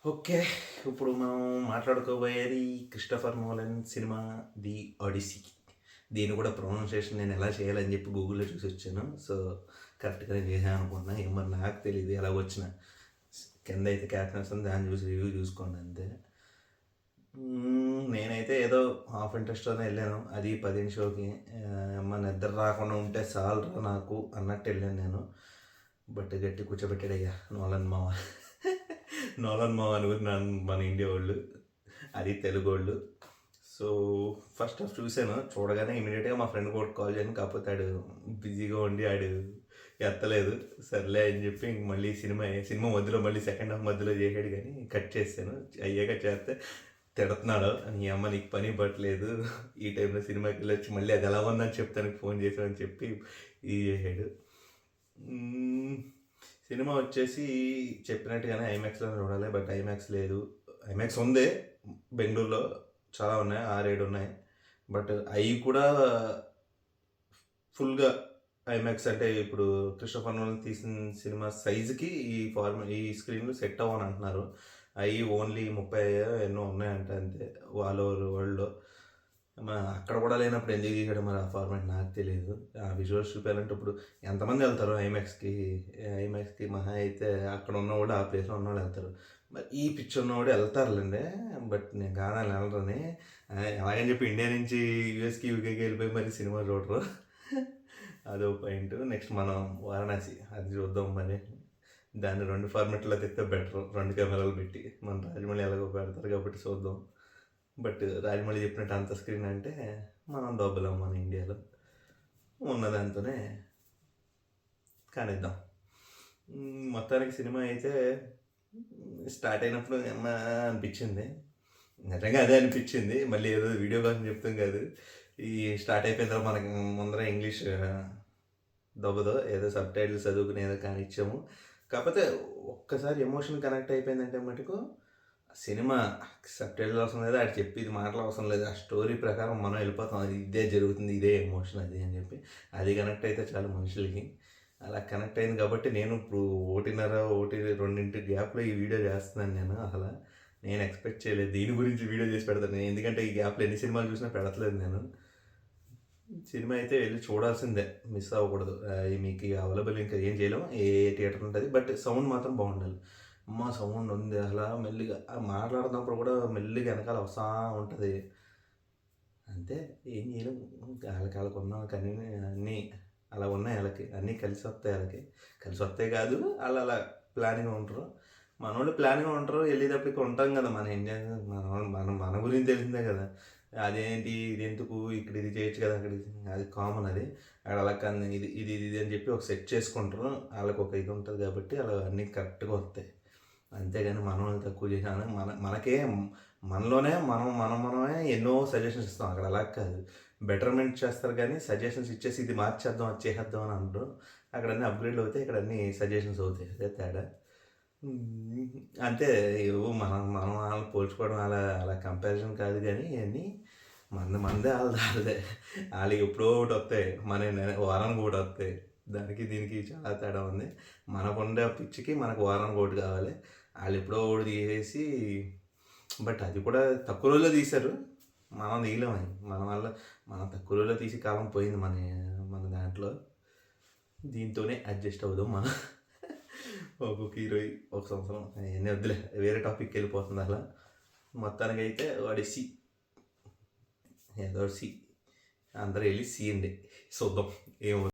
Okay. ఇప్పుడు మనం మాట్లాడుకోబోయేది Christopher Nolan cinema 'the Odyssey'. దీన్ని కూడా ప్రొనౌన్సియేషన్ నేను ఎలా చేయాలని చెప్పి గూగుల్‌లో చూసొచ్చాను. సో, కరెక్ట్‌గానే చేశాను అనుకుంటున్నా. ఏమో మరి నాకు తెలీదు ఎలాగొచ్చినా. కిందయితే క్యాప్షన్ వస్తుంది. దాన్ని చూసి రివ్యూ చూసుకోండి అంతే. నేనైతే ఏదో హాఫ్ ఇంట్రెస్ట్‌తోనే ఎళ్ళాను. అది 10 షోకి. అమ్మ నిద్ర రాకుండా ఉంటే చాలురా నాకు అన్నట్టు ఎళ్ళాను నేను. బట్ గట్టి కూర్చోబెట్టాడయ్యా నోలన్ మావ. నోలన్ మావ అనుకున్నాను మన ఇండియా వాళ్ళు, అది తెలుగోళ్ళు. సో ఫస్ట్ హాఫ్ చూశాను. చూడగానే ఇమీడియట్గా మా ఫ్రెండ్ కూడా కాల్ చేయను, కాకపోతే ఆడు బిజీగా ఉండి ఆడు ఎత్తలేదు. సర్లే అని చెప్పి ఇంక మళ్ళీ సినిమా మధ్యలో మళ్ళీ సెకండ్ హాఫ్ మధ్యలో చేసాడు, కానీ కట్ చేశాను. అయ్యాక చేస్తే తిడుతున్నాడు, నీ అమ్మ నీకు పని పట్టలేదు, ఈ టైంలో సినిమాకి వెళ్ళొచ్చి మళ్ళీ అది ఎలా ఉందని చెప్తానికి ఫోన్ చేసామని చెప్పి ఇది చేసాడు. సినిమా వచ్చేసి చెప్పినట్టుగానే ఐమాక్స్లో చూడాలి, బట్ ఐమాక్స్ లేదు. ఐమాక్స్ ఉంది బెంగళూరులో, చాలా ఉన్నాయి, 6-7 ఉన్నాయి. బట్ అవి కూడా ఫుల్గా ఐమాక్స్ అంటే ఇప్పుడు క్రిస్టోఫర్ నోలన్ తీసిన సినిమా సైజుకి ఈ స్క్రీన్లు సెట్ అవ్వని అంటున్నారు. అవి ఓన్లీ 30 ఎన్నో ఉన్నాయంట అంతే ఆల్ ఓవర్ వరల్డ్లో. అక్కడ కూడా లేనప్పుడు ఎందుకు తీసాడు మరి ఆ ఫార్మాట్ నాకు తెలియదు. ఆ విజువల్స్ చూపించాలంటే ఇప్పుడు ఎంతమంది వెళ్తారు ఐమాక్స్కి మహా అయితే అక్కడ ఉన్నవాళ్ళు ఆ ప్లేస్లో ఉన్నవాళ్ళు వెళ్తారు. మరి ఈ పిక్చర్ ఉన్నవాడు వెళ్తారులేండి, బట్ నేను కాదని వెళ్ళరని. అలాగని చెప్పి ఇండియా నుంచి యూఎస్కి యూకేకి వెళ్ళిపోయి మరి సినిమా చూడరు. అదో పాయింట్. నెక్స్ట్ మనం వారణాసి అది చూద్దాం మరి. దాన్ని 2 ఫార్మాట్లో తెస్తే బెటర్, 2 కెమెరాలు పెట్టి. మన రాజమౌళి ఎలాగో పెడతారు కాబట్టి చూద్దాం. బట్ రాజమౌళి చెప్పినట్టు అంత స్క్రీన్ అంటే మనం దొబ్బలేం మన ఇండియాలో. ఉన్న దాంతోనే కానిద్దాం. మొత్తానికి సినిమా అయితే స్టార్ట్ అయినప్పుడు ఏమన్నా అనిపించింది, నిజంగా అదే అనిపించింది. మళ్ళీ ఏదో వీడియో కోసం చెప్తాం కాదు. ఈ స్టార్ట్ అయిపోయిన తర్వాత మనకి ముందర ఇంగ్లీష్ దొబ్బదో, ఏదో సబ్ టైటిల్స్ చదువుకుని ఏదో కానిచ్చాము. కాకపోతే ఒక్కసారి ఎమోషన్ కనెక్ట్ అయిపోయిందంటే మటుకు సినిమా సబ్ టైటిల్ అవసరం లేదు, ఆడు చెప్పేది మాటలు అవసరం లేదు, ఆ స్టోరీ ప్రకారం మనం వెళ్ళిపోతాం. అది ఇదే జరుగుతుంది, ఇదే ఎమోషన్ అది అని చెప్పి అది కనెక్ట్ అయితే చాలు మనుషులకి. అలా కనెక్ట్ అయింది కాబట్టి నేను ఇప్పుడు 1:30 గ్యాప్లో ఈ వీడియో చేస్తున్నాను. నేను ఎక్స్పెక్ట్ చేయలేదు దీని గురించి వీడియో చేసి పెడతాను. ఎందుకంటే ఈ గ్యాప్లో ఎన్ని సినిమాలు చూసినా పెడతలేదు నేను. సినిమా అయితే వెళ్ళి చూడాల్సిందే, మిస్ అవ్వకూడదు. మీకు అవైలబుల్ ఇంకా ఏం చేయలేము, ఏ థియేటర్ ఉంటుంది, బట్ సౌండ్ మాత్రం బాగుండాలి. అమ్మ సౌండ్ ఉంది అలా మెల్లిగా మాట్లాడుతున్నప్పుడు కూడా మెల్లిగా వెనకాల వస్తూ ఉంటుంది. అంతే, ఏం చేయలేము. వాళ్ళకి ఉన్న కానీ అన్నీ అలా ఉన్నాయి, వాళ్ళకి అన్నీ కలిసి వస్తాయి. కలిసి వస్తాయి కాదు, వాళ్ళు అలా ప్లానింగ్ ఉంటారు. మన వాళ్ళు ప్లానింగ్ ఉంటారు, వెళ్ళేటప్పటికి ఉంటాం కదా మన ఇండియా. మన గురించి తెలిసిందే కదా. అదేంటి ఇది ఎందుకు ఇక్కడ ఇది చేయొచ్చు కదా, అక్కడ అది కామన్. అది అక్కడ అలా కానీ ఇది ఇది ఇది అని చెప్పి ఒక సెట్ చేసుకుంటారు. వాళ్ళకి ఒక ఇది ఉంటుంది కాబట్టి అలా అన్నీ కరెక్ట్గా వస్తాయి. అంతేగాని మనం తక్కువ చేసాను మనకే మనలోనే మనమే ఎన్నో సజెషన్స్ ఇస్తాం. అక్కడ అలా కాదు, బెటర్మెంట్ చేస్తారు కానీ సజెషన్స్ ఇచ్చేసి ఇది మార్చేద్దాం అది చేసేద్దాం అని అంటారు. అక్కడ అన్నీ అప్గ్రేడ్ అవుతాయి, ఇక్కడ అన్నీ సజెషన్స్ అవుతాయి. అదే తేడా. అంతే. మనం మనం వాళ్ళని పోల్చుకోవడం అలా కంపారిజన్ కాదు, కానీ ఇవన్నీ మందే వాళ్ళదే. వాళ్ళకి ఎప్పుడో ఒకటి వస్తాయి, వారానికి ఒకటి వస్తాయి. దానికి దీనికి చాలా తేడా ఉంది. మనకు ఉండే పిచ్చికి మనకు వారానికి ఒకటి కావాలి, వాళ్ళు ఎప్పుడో ఒకటి తీసేసి. బట్ అది కూడా తక్కువ రోజుల్లో తీశారు, మనం తీయలేము. మనం తక్కువ రోజుల్లో తీసి కాలం పోయింది మన దాంట్లో. దీంతోనే అడ్జస్ట్ అవుదాం మనం. ఒక్కొక్క హీరో ఒక సంవత్సరం అవన్నీ వద్దులే, వేరే టాపిక్కి వెళ్ళిపోతుంది అలా. మొత్తానికి అయితే వాడి ఏదో అందరూ వెళ్ళి సీయండి చూద్దాం ఏమో.